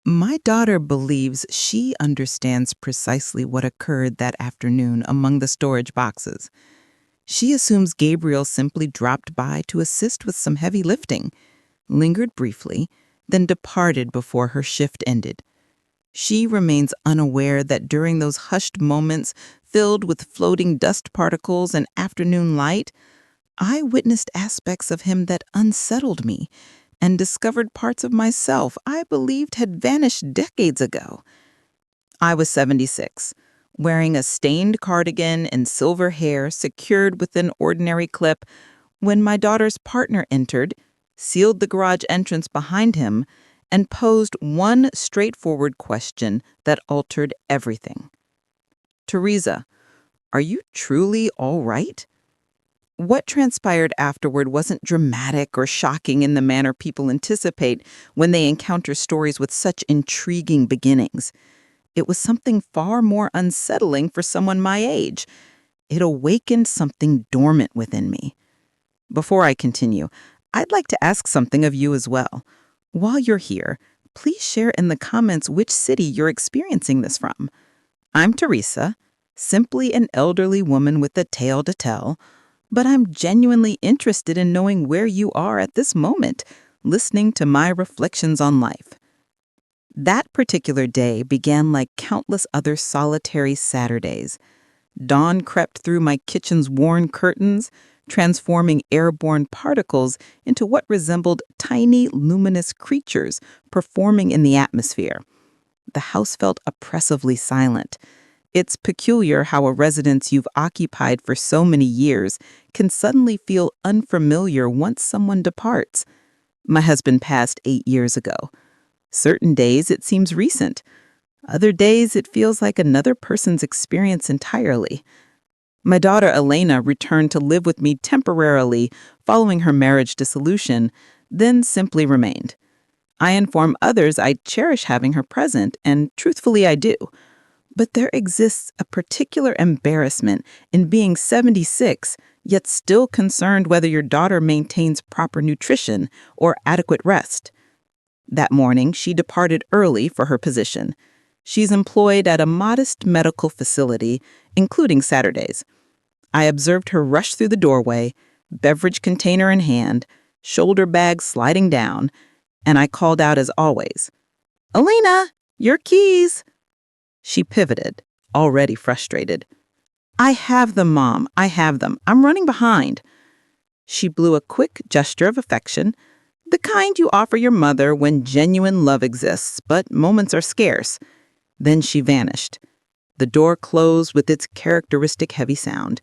My daughter believes she understands precisely what occurred that afternoon among the storage boxes. She assumes Gabriel simply dropped by to assist with some heavy lifting, lingered briefly, then departed before her shift ended. She remains unaware that during those hushed moments filled with floating dust particles and afternoon light, I witnessed aspects of him that unsettled me and discovered parts of myself I believed had vanished decades ago. I was 76, wearing a stained cardigan and silver hair secured with an ordinary clip when my daughter's partner entered, sealed the garage entrance behind him, and posed one straightforward question that altered everything. Teresa, are you truly all right? What transpired afterward wasn't dramatic or shocking in the manner people anticipate when they encounter stories with such intriguing beginnings. It was something far more unsettling for someone my age. It awakened something dormant within me. Before I continue, I'd like to ask something of you as well. While you're here, please share in the comments which city you're experiencing this from. I'm Teresa, simply an elderly woman with a tale to tell, but I'm genuinely interested in knowing where you are at this moment, listening to my reflections on life. That particular day began like countless other solitary Saturdays. Dawn crept through my kitchen's worn curtains, transforming airborne particles into what resembled tiny, luminous creatures performing in the atmosphere. The house felt oppressively silent. It's peculiar how a residence you've occupied for so many years can suddenly feel unfamiliar once someone departs. My husband passed 8 years ago. Certain days it seems recent. Other days it feels like another person's experience entirely. My daughter Elena returned to live with me temporarily following her marriage dissolution, then simply remained. I inform others I cherish having her present, and truthfully I do. But there exists a particular embarrassment in being 76, yet still concerned whether your daughter maintains proper nutrition or adequate rest. That morning, she departed early for her position. She's employed at a modest medical facility, including Saturdays. I observed her rush through the doorway, beverage container in hand, shoulder bag sliding down, and I called out as always, "Elena, your keys!" She pivoted, already frustrated. "I have them, Mom. I have them. I'm running behind." She blew a quick gesture of affection, the kind you offer your mother when genuine love exists, but moments are scarce. Then she vanished. The door closed with its characteristic heavy sound,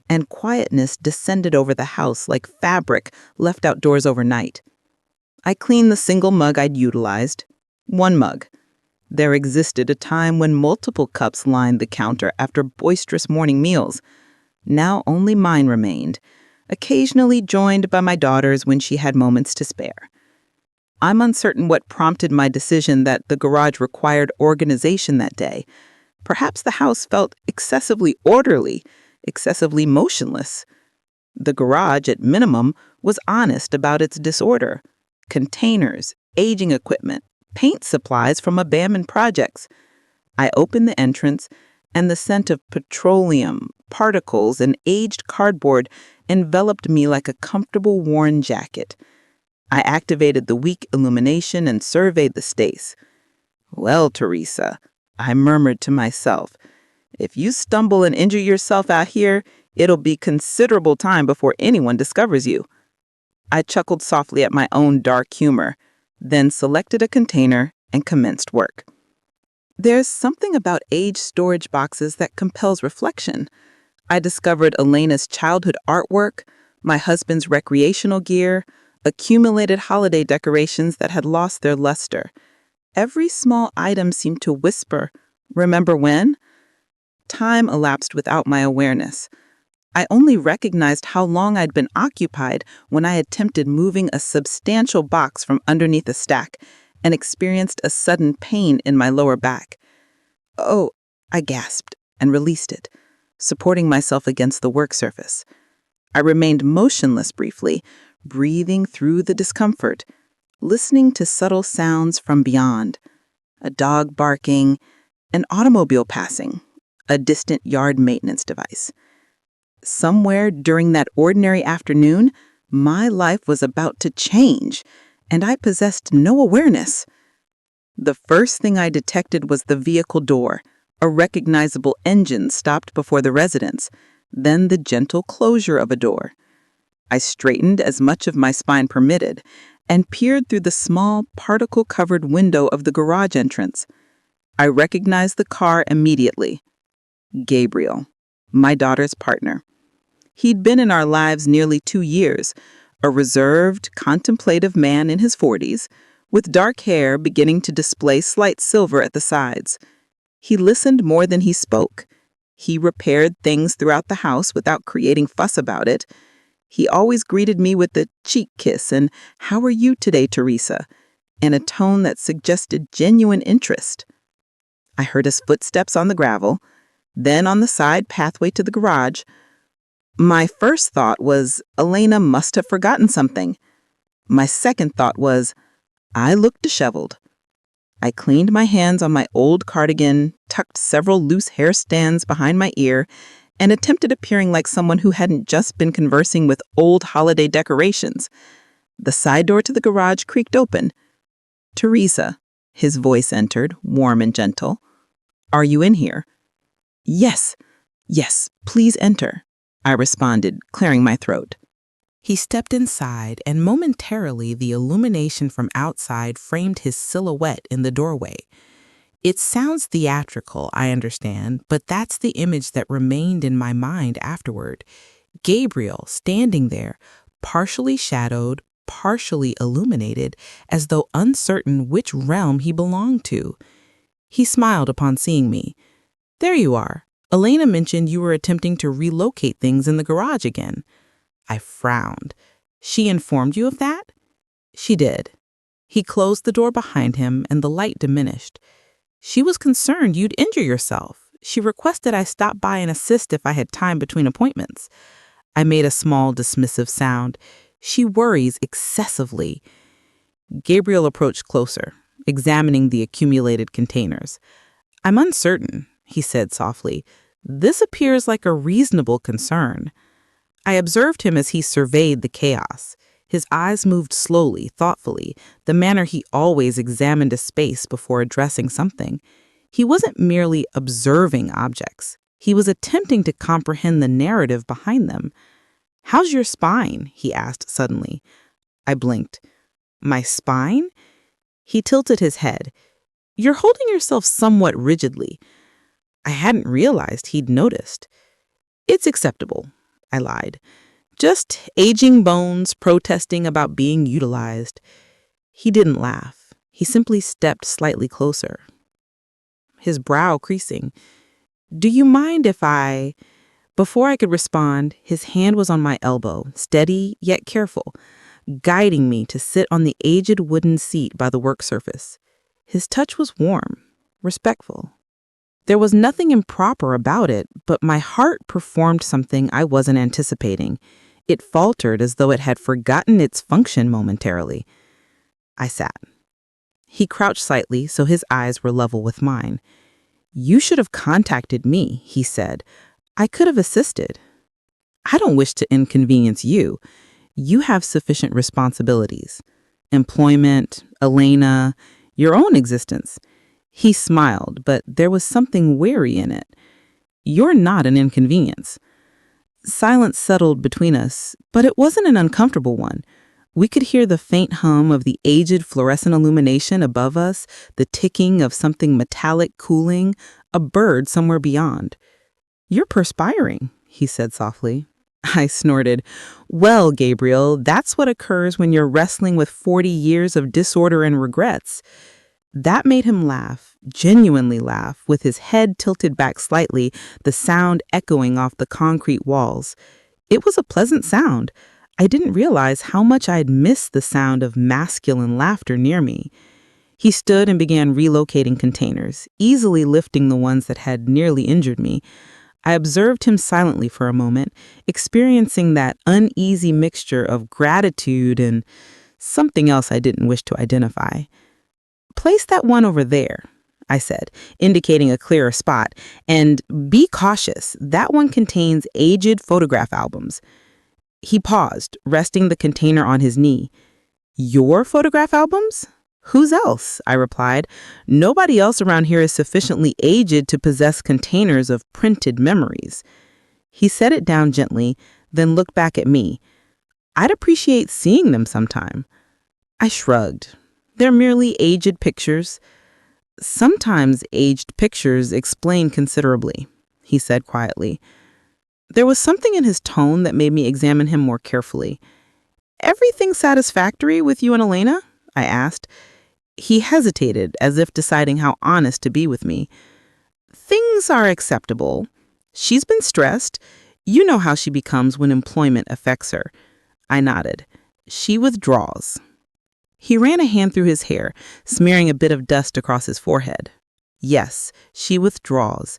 and quietness descended over the house like fabric left outdoors overnight. I cleaned the single mug I'd utilized. One mug. There existed a time when multiple cups lined the counter after boisterous morning meals. Now only mine remained, occasionally joined by my daughter's when she had moments to spare. I'm uncertain what prompted my decision that the garage required organization that day. Perhaps the house felt excessively orderly, excessively motionless. The garage, at minimum, was honest about its disorder. Containers, aging equipment, paint supplies from abandoned projects. I opened the entrance, and the scent of petroleum, particles, and aged cardboard enveloped me like a comfortable worn jacket. I activated the weak illumination and surveyed the space. "Well, Teresa," I murmured to myself, "if you stumble and injure yourself out here, it'll be considerable time before anyone discovers you." I chuckled softly at my own dark humor, then selected a container and commenced work. There's something about aged storage boxes that compels reflection. I discovered Elena's childhood artwork, my husband's recreational gear, accumulated holiday decorations that had lost their luster. Every small item seemed to whisper, "Remember when?" Time elapsed without my awareness. I only recognized how long I'd been occupied when I attempted moving a substantial box from underneath a stack and experienced a sudden pain in my lower back. "Oh," I gasped and released it, supporting myself against the work surface. I remained motionless briefly, breathing through the discomfort, listening to subtle sounds from beyond. a dog barking, an automobile passing, a distant yard maintenance device. Somewhere during that ordinary afternoon, my life was about to change, and I possessed no awareness. The first thing I detected was the vehicle door, a recognizable engine stopped before the residence, then the gentle closure of a door. I straightened as much of my spine permitted and peered through the small, particle-covered window of the garage entrance. I recognized the car immediately. Gabriel, my daughter's partner. He'd been in our lives nearly 2 years, a reserved, contemplative man in his 40s, with dark hair beginning to display slight silver at the sides. He listened more than he spoke. He repaired things throughout the house without creating fuss about it. He always greeted me with a cheek kiss and "How are you today, Teresa?" in a tone that suggested genuine interest. I heard his footsteps on the gravel, then on the side pathway to the garage. My first thought was, Elena must have forgotten something. My second thought was, I looked disheveled. I cleaned my hands on my old cardigan, tucked several loose hair stands behind my ear, and attempted appearing like someone who hadn't just been conversing with old holiday decorations. The side door to the garage creaked open. "Teresa," his voice entered, warm and gentle. "Are you in here?" "Yes, yes, please enter," I responded, clearing my throat. He stepped inside, and momentarily the illumination from outside framed his silhouette in the doorway. It sounds theatrical, I understand, but that's the image that remained in my mind afterward. Gabriel standing there, partially shadowed, partially illuminated, as though uncertain which realm he belonged to. He smiled upon seeing me. "There you are. Elena mentioned you were attempting to relocate things in the garage again." I frowned. "She informed you of that?" "She did." He closed the door behind him and the light diminished. "She was concerned you'd injure yourself. She requested I stop by and assist if I had time between appointments." I made a small dismissive sound. "She worries excessively." Gabriel approached closer, examining the accumulated containers. "I'm uncertain," he said softly. "This appears like a reasonable concern." I observed him as he surveyed the chaos. His eyes moved slowly, thoughtfully, the manner he always examined a space before addressing something. He wasn't merely observing objects. He was attempting to comprehend the narrative behind them. "How's your spine?" he asked suddenly. I blinked. "My spine?" He tilted his head. "You're holding yourself somewhat rigidly." I hadn't realized he'd noticed. "It's acceptable," I lied. "Just aging bones protesting about being utilized." He didn't laugh. He simply stepped slightly closer, his brow creasing. "Do you mind if I—" Before I could respond, his hand was on my elbow, steady yet careful, guiding me to sit on the aged wooden seat by the work surface. His touch was warm, respectful. There was nothing improper about it, but my heart performed something I wasn't anticipating. It faltered as though it had forgotten its function momentarily. I sat. He crouched slightly, so his eyes were level with mine. "You should have contacted me," he said. "I could have assisted." "I don't wish to inconvenience you. You have sufficient responsibilities. Employment, Elena, your own existence." He smiled, but there was something weary in it. "You're not an inconvenience." Silence settled between us, but it wasn't an uncomfortable one. We could hear the faint hum of the aged fluorescent illumination above us, the ticking of something metallic cooling, a bird somewhere beyond. "You're perspiring," he said softly. I snorted. "Well, Gabriel, that's what occurs when you're wrestling with 40 years of disorder and regrets." That made him laugh, genuinely laugh, with his head tilted back slightly, the sound echoing off the concrete walls. It was a pleasant sound. I didn't realize how much I'd missed the sound of masculine laughter near me. He stood and began relocating containers, easily lifting the ones that had nearly injured me. I observed him silently for a moment, experiencing that uneasy mixture of gratitude and something else I didn't wish to identify. Place that one over there, I said, indicating a clearer spot, and be cautious. That one contains aged photograph albums. He paused, resting the container on his knee. Your photograph albums? Whose else? I replied. Nobody else around here is sufficiently aged to possess containers of printed memories. He set it down gently, then looked back at me. I'd appreciate seeing them sometime. I shrugged. They're merely aged pictures. Sometimes aged pictures explain considerably, he said quietly. There was something in his tone that made me examine him more carefully. Everything satisfactory with you and Elena? I asked. He hesitated, as if deciding how honest to be with me. Things are acceptable. She's been stressed. You know how she becomes when employment affects her. I nodded. She withdraws. He ran a hand through his hair, smearing a bit of dust across his forehead. Yes, she withdraws,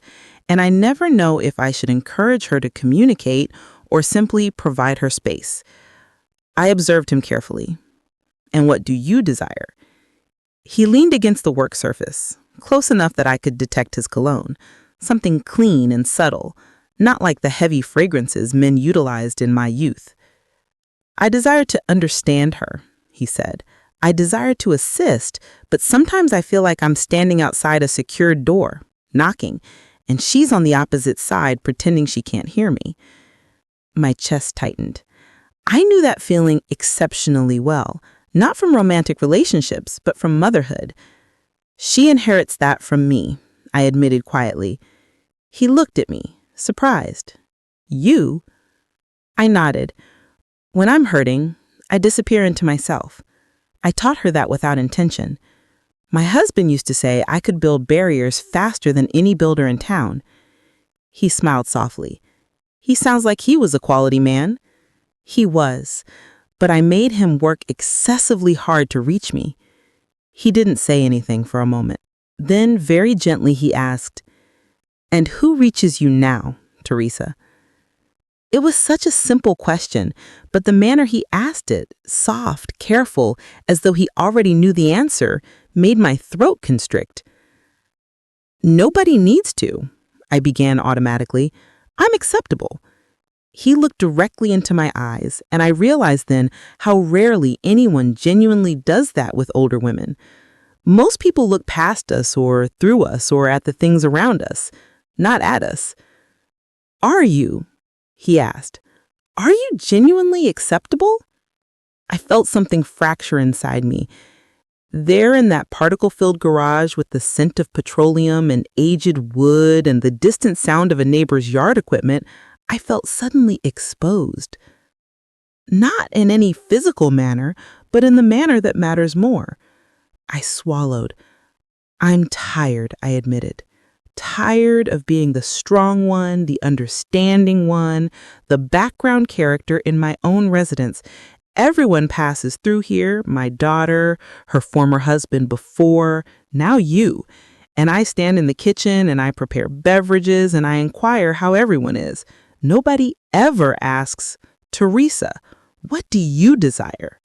and I never know if I should encourage her to communicate or simply provide her space. I observed him carefully. And what do you desire? He leaned against the work surface, close enough that I could detect his cologne, something clean and subtle, not like the heavy fragrances men utilized in my youth. I desire to understand her, he said. I desire to assist, but sometimes I feel like I'm standing outside a secured door, knocking, and she's on the opposite side pretending she can't hear me. My chest tightened. I knew that feeling exceptionally well, not from romantic relationships, but from motherhood. She inherits that from me, I admitted quietly. He looked at me, surprised. You? I nodded. When I'm hurting, I disappear into myself. I taught her that without intention. My husband used to say I could build barriers faster than any builder in town. He smiled softly. He sounds like he was a quality man. He was, but I made him work excessively hard to reach me. He didn't say anything for a moment. Then, very gently, he asked, "And who reaches you now, Teresa?" It was such a simple question, but the manner he asked it, soft, careful, as though he already knew the answer, made my throat constrict. Nobody needs to, I began automatically. I'm acceptable. He looked directly into my eyes, and I realized then how rarely anyone genuinely does that with older women. Most people look past us or through us or at the things around us, not at us. Are you? He asked. Are you genuinely acceptable? I felt something fracture inside me. There in that particle-filled garage with the scent of petroleum and aged wood and the distant sound of a neighbor's yard equipment, I felt suddenly exposed. Not in any physical manner, but in the manner that matters more. I swallowed. I'm tired, I admitted. Tired of being the strong one, the understanding one, the background character in my own residence. Everyone passes through here, my daughter, her former husband before, now you. And I stand in the kitchen and I prepare beverages and I inquire how everyone is. Nobody ever asks, Teresa, what do you desire?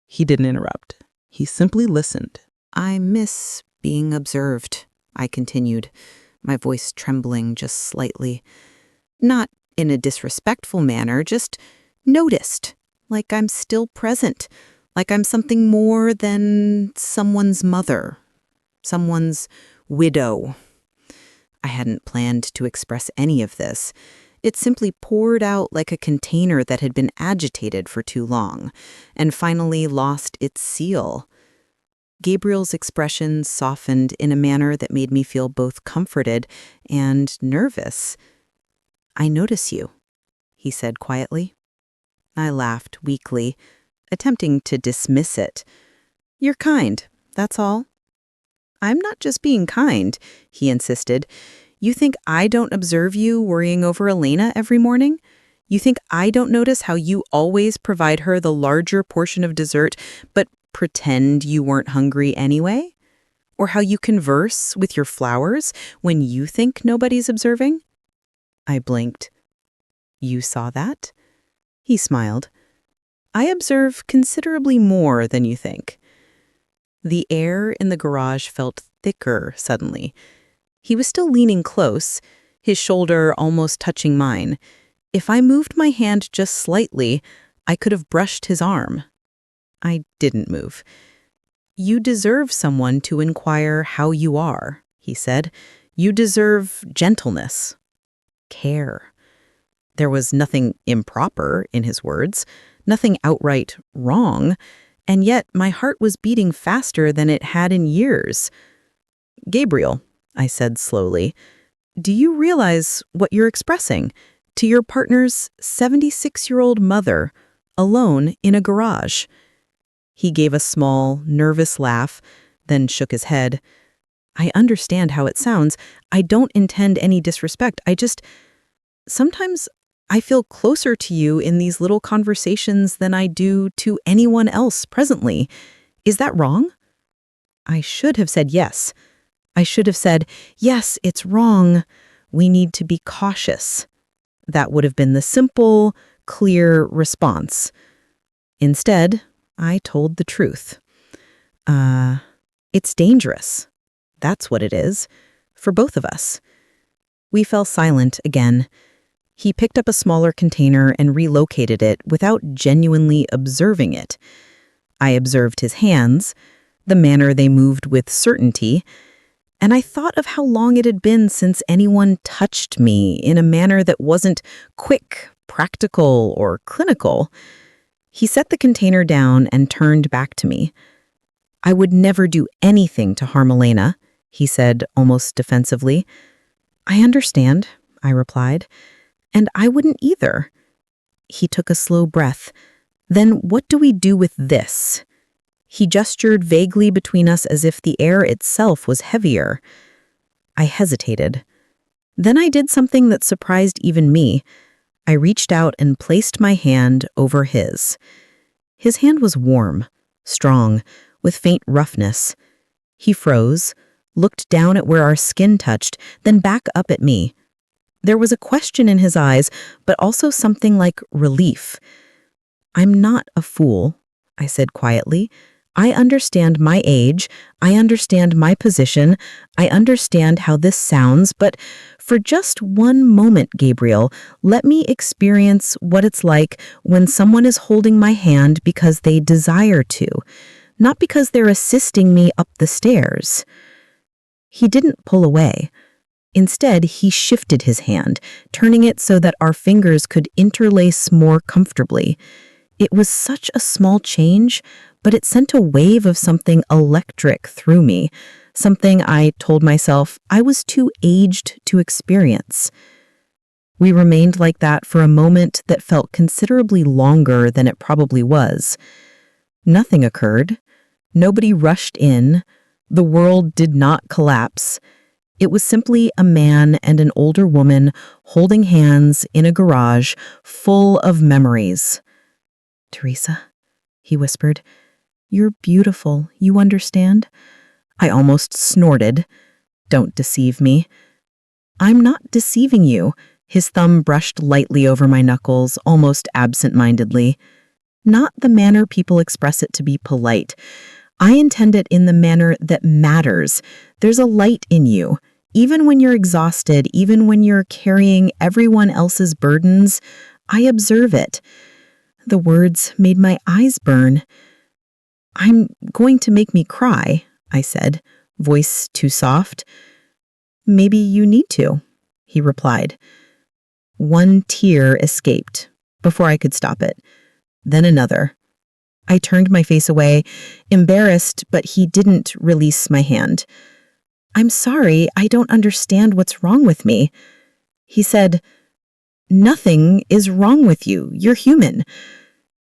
He didn't interrupt. He simply listened. I miss being observed, I continued, my voice trembling just slightly. Not in a disrespectful manner, just noticed, like I'm still present, like I'm something more than someone's mother, someone's widow. I hadn't planned to express any of this. It simply poured out like a container that had been agitated for too long, and finally lost its seal. Gabriel's expression softened in a manner that made me feel both comforted and nervous. I notice you, he said quietly. I laughed weakly, attempting to dismiss it. You're kind, that's all. I'm not just being kind, he insisted. You think I don't observe you worrying over Elena every morning? You think I don't notice how you always provide her the larger portion of dessert, but pretend you weren't hungry anyway? Or how you converse with your flowers when you think nobody's observing? I blinked. You saw that? He smiled. I observe considerably more than you think. The air in the garage felt thicker suddenly. He was still leaning close, his shoulder almost touching mine. If I moved my hand just slightly, I could have brushed his arm. I didn't move. "You deserve someone to inquire how you are," he said. "You deserve gentleness, care." There was nothing improper in his words, nothing outright wrong, and yet my heart was beating faster than it had in years. "Gabriel," I said slowly, "do you realize what you're expressing to your partner's 76-year-old mother, alone in a garage?" He gave a small, nervous laugh, then shook his head. "I understand how it sounds. I don't intend any disrespect. Sometimes I feel closer to you in these little conversations than I do to anyone else presently. Is that wrong?" I should have said yes. I should have said, "Yes, it's wrong. We need to be cautious." That would have been the simple, clear response. Instead, I told the truth. It's dangerous. That's what it is, for both of us." We fell silent again. He picked up a smaller container and relocated it without genuinely observing it. I observed his hands, the manner they moved with certainty, and I thought of how long it had been since anyone touched me in a manner that wasn't quick, practical, or clinical. He set the container down and turned back to me. "I would never do anything to harm Elena," he said almost defensively. "I understand," I replied, "and I wouldn't either." He took a slow breath. "Then what do we do with this?" He gestured vaguely between us as if the air itself was heavier. I hesitated. Then I did something that surprised even me. I reached out and placed my hand over his. His hand was warm, strong, with faint roughness. He froze, looked down at where our skin touched, then back up at me. There was a question in his eyes, but also something like relief. "I'm not a fool," I said quietly. "I understand my age, I understand my position, I understand how this sounds, but for just one moment, Gabriel, let me experience what it's like when someone is holding my hand because they desire to, not because they're assisting me up the stairs." He didn't pull away. Instead, he shifted his hand, turning it so that our fingers could interlace more comfortably. It was such a small change, but it sent a wave of something electric through me, something I told myself I was too aged to experience. We remained like that for a moment that felt considerably longer than it probably was. Nothing occurred. Nobody rushed in. The world did not collapse. It was simply a man and an older woman holding hands in a garage full of memories. "Teresa," he whispered, "you're beautiful, you understand?" I almost snorted. "Don't deceive me." "I'm not deceiving you." His thumb brushed lightly over my knuckles, almost absent-mindedly. "Not the manner people express it to be polite. I intend it in the manner that matters. There's a light in you. Even when you're exhausted, even when you're carrying everyone else's burdens, I observe it." The words made my eyes burn. "I'm going to make me cry," I said, voice too soft. "Maybe you need to," he replied. One tear escaped before I could stop it, then another. I turned my face away, embarrassed, but he didn't release my hand. "I'm sorry, I don't understand what's wrong with me." He said, "Nothing is wrong with you. You're human."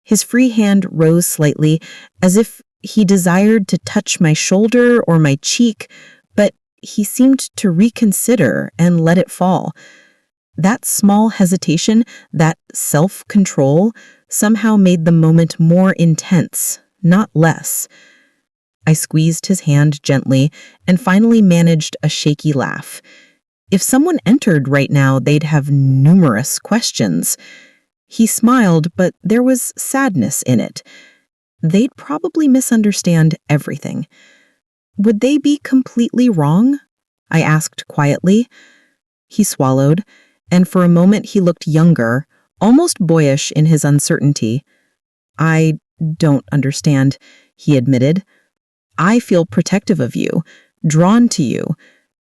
His free hand rose slightly, as if he desired to touch my shoulder or my cheek, but he seemed to reconsider and let it fall. That small hesitation, that self-control, somehow made the moment more intense, not less. I squeezed his hand gently and finally managed a shaky laugh. If someone entered right now, they'd have numerous questions. He smiled, but there was sadness in it. They'd probably misunderstand everything. Would they be completely wrong? I asked quietly. He swallowed, and for a moment he looked younger, almost boyish in his uncertainty. I don't understand, he admitted. I feel protective of you, drawn to you,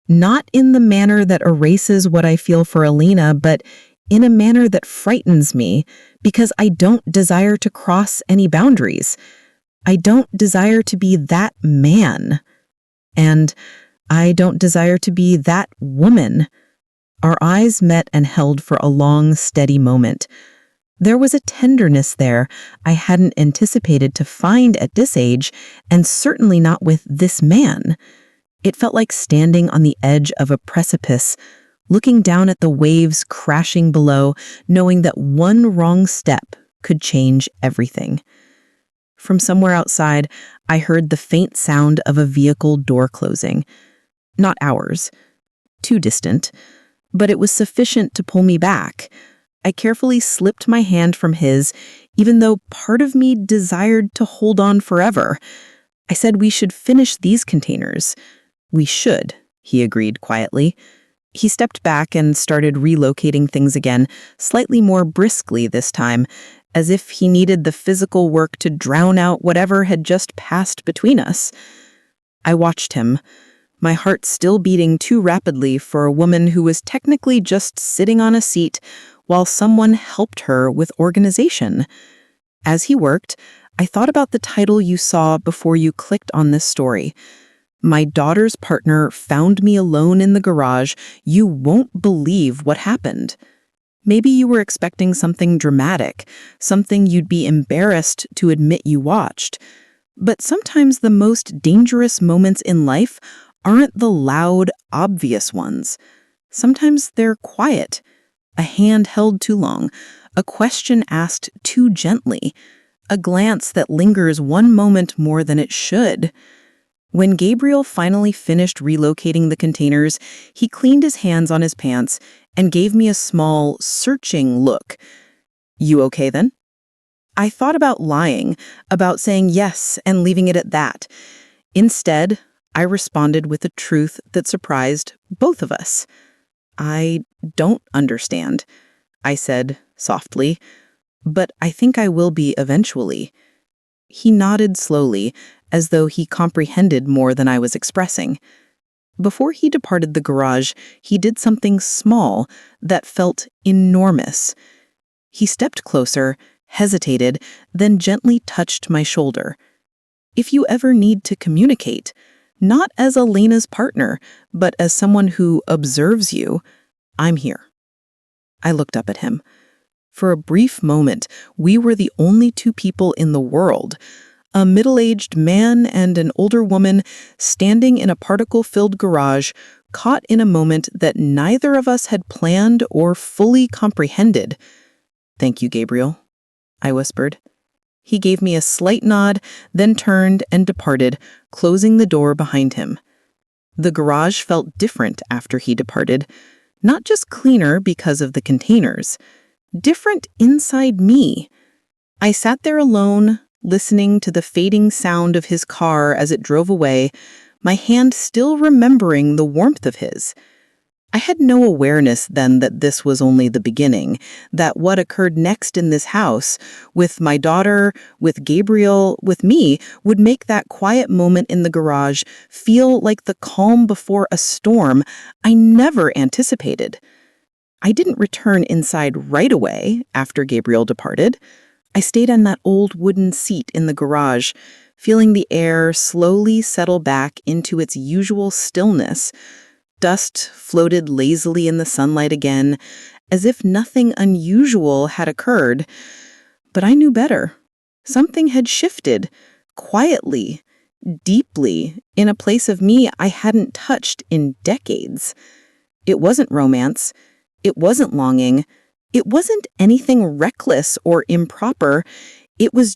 not in the manner that erases what I feel for Alina, but in a manner that frightens me because I don't desire to cross any boundaries. I don't desire to be that man. And I don't desire to be that woman. Our eyes met and held for a long, steady moment. There was a tenderness there I hadn't anticipated to find at this age, and certainly not with this man. It felt like standing on the edge of a precipice, looking down at the waves crashing below, knowing that one wrong step could change everything. From somewhere outside, I heard the faint sound of a vehicle door closing. Not ours. Too distant. But it was sufficient to pull me back. I carefully slipped my hand from his, even though part of me desired to hold on forever. I said we should finish these containers. We should, he agreed quietly. He stepped back and started relocating things again, slightly more briskly this time, as if he needed the physical work to drown out whatever had just passed between us. I watched him, my heart still beating too rapidly for a woman who was technically just sitting on a seat while someone helped her with organization. As he worked, I thought about the title you saw before you clicked on this story. My daughter's partner found me alone in the garage. You won't believe what happened. Maybe you were expecting something dramatic, something you'd be embarrassed to admit you watched. But sometimes the most dangerous moments in life aren't the loud, obvious ones. Sometimes they're quiet. A hand held too long, a question asked too gently, a glance that lingers one moment more than it should. When Gabriel finally finished relocating the containers, he cleaned his hands on his pants and gave me a small, searching look. You okay then? I thought about lying, about saying yes and leaving it at that. Instead, I responded with a truth that surprised both of us. I don't understand, I said softly, but I think I will be eventually. He nodded slowly, as though he comprehended more than I was expressing. Before he departed the garage, he did something small that felt enormous. He stepped closer, hesitated, then gently touched my shoulder. If you ever need to communicate, not as Elena's partner, but as someone who observes you, I'm here. I looked up at him. For a brief moment, we were the only two people in the world, a middle-aged man and an older woman standing in a particle-filled garage, caught in a moment that neither of us had planned or fully comprehended. Thank you, Gabriel, I whispered. He gave me a slight nod, then turned and departed, closing the door behind him. The garage felt different after he departed, not just cleaner because of the containers, different inside me. I sat there alone, listening to the fading sound of his car as it drove away, my hand still remembering the warmth of his. I had no awareness then that this was only the beginning, that what occurred next in this house, with my daughter, with Gabriel, with me, would make that quiet moment in the garage feel like the calm before a storm I never anticipated. I didn't return inside right away after Gabriel departed. I stayed on that old wooden seat in the garage, feeling the air slowly settle back into its usual stillness. Dust floated lazily in the sunlight again, as if nothing unusual had occurred. But I knew better. Something had shifted, quietly, deeply, in a place of me I hadn't touched in decades. It wasn't romance. It wasn't longing. It wasn't anything reckless or improper. It was